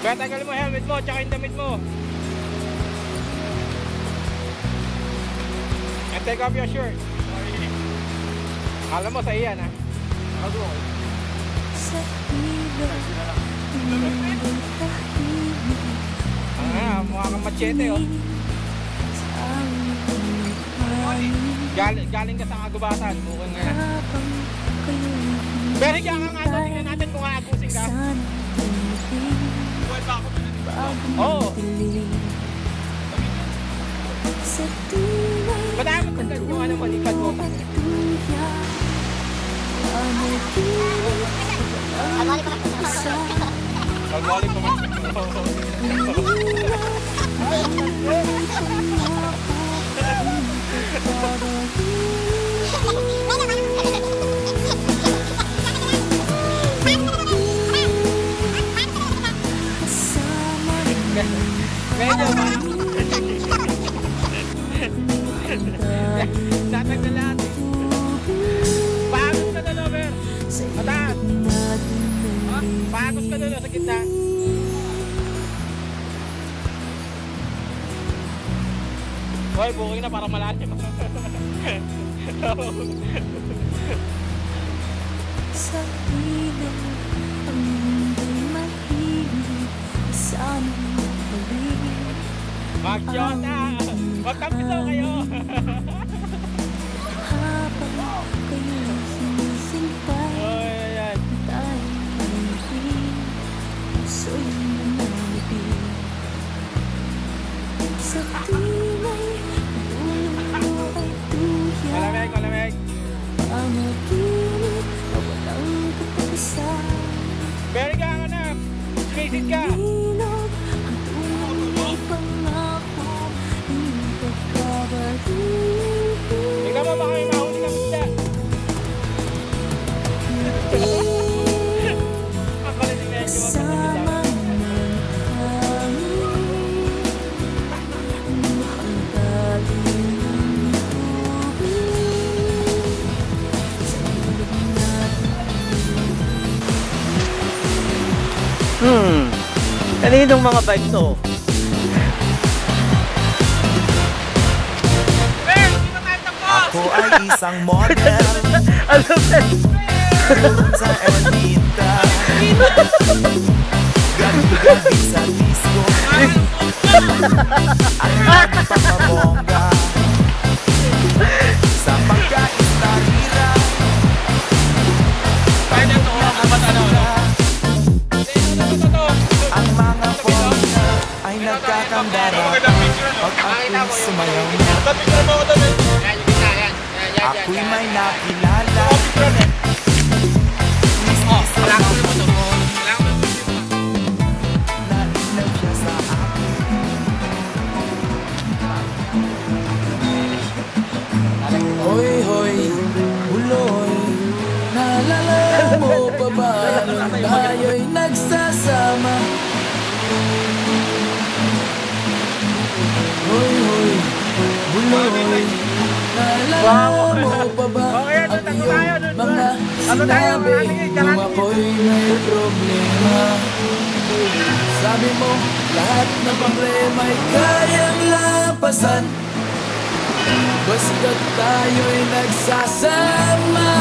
Kaya tagal mo helmet mo, tsaka yung damit mo. And take off your shirt. Sorry. Alam mo, sa iyan ha. Mukha kang machete oh. Galing ka sa kagubatan. Mukhang nga. Pero kaya ka nga doon, tingnan natin kung aabusin ka. Buwan ba ako? Oo. Madami ka dyan yung ano mo, lipad mo. Pag-balik ko medyo ba? Tatagdal lahat eh. Pagos ka doon, Over. Mataas. Pagos ka doon sa gitna. Hoy, booking na para malalim. Sa ilong ang mundo'y mahilig, saan balik? Mag-shot na! Magkampisaw kayo! Habang kayo sinisintay, tayo manipin, puso'y nananipin. Sa tunay, ang ulo mo ay tuya. Malamig, malamig! Ang aginit na walang katapusan. Very ka nga na! Space ka! Ilog ang tulong ng pangako, iyong pagkabalik. Ikaw mo baka yung mahuli ka magda! Ang kalinig na yung Kasama ng hangin, mahal galing ng tubig. Sa ilog natin. Kaninong mga vibes to? Ako ay isang model. Sa Ermita, gabi-gabi sa disco, ang nagpapabongga sa pagkaistarira. Ang mga formula ay nagkakambara pag ako'y sumayaw na. Ako'y may nakilala. Nailag siya sa akin. Hoy, hoy, buloy, naalala mo pa ba nung tayo'y nagsasama? Hoy, hoy, buloy, naalala mo pa ba ang iyong mga sinabi nung ako'y may problema? Sabi mo, lahat ng problema'y kayang lampasan basta't tayo'y nagsasama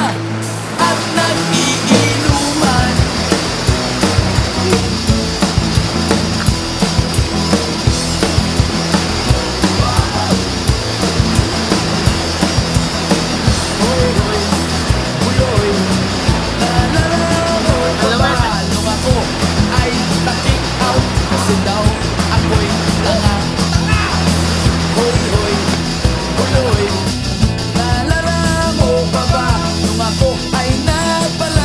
at nag-iinuman. Hoy, hoy, buloy, naalala mo pa ba nung ako ay na-kick out kasi daw ako'y tanga? Hoy, hoy, buloy, naalala mo pa ba nung ako ay napala?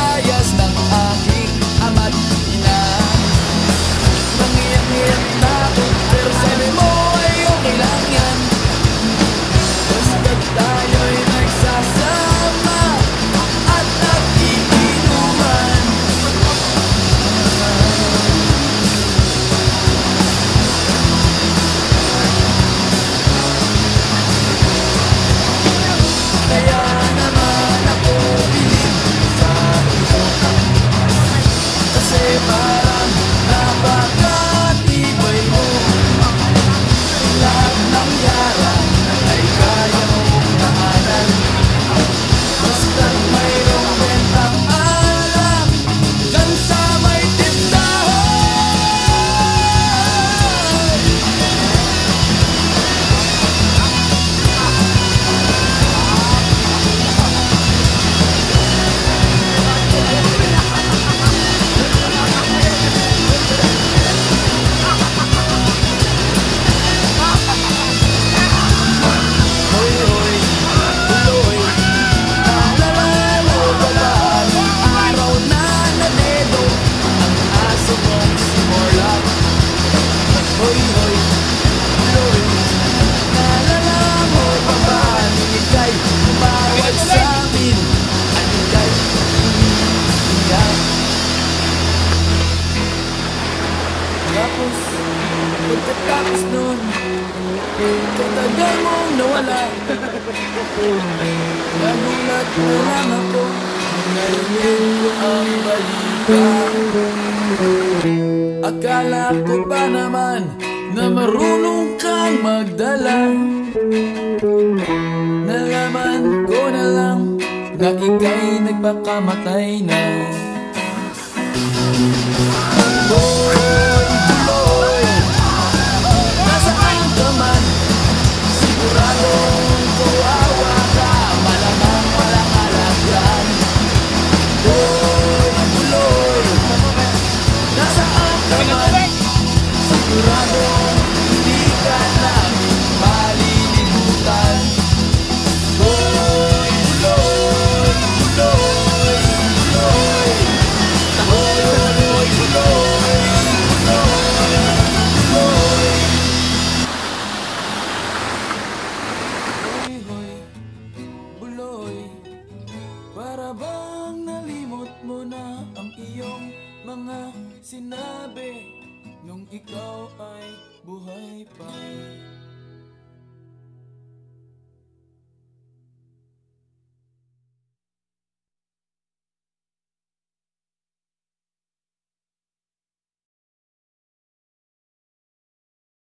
biglang mong nawala. Nagulat na lang ako nung narinig ko ang balita. Akala ko pa naman na marunong kang magdala. Nalaman ko na lang na ika'y nagpakamatay na. Tuloy, tuloy, nasaan ka man? Siguradong kawawa ka, malamang walang alagyan. Tuloy, tuloy, nasaan ka man? Siguradong hindi ka namin malilimutan. Tuloy, tuloy, tuloy, tuloy, tuloy, tuloy, tuloy. Hoy, hoy, buloy, para bang nalimot mo na ang iyong mga sinabi nung ikaw ay buhay pa?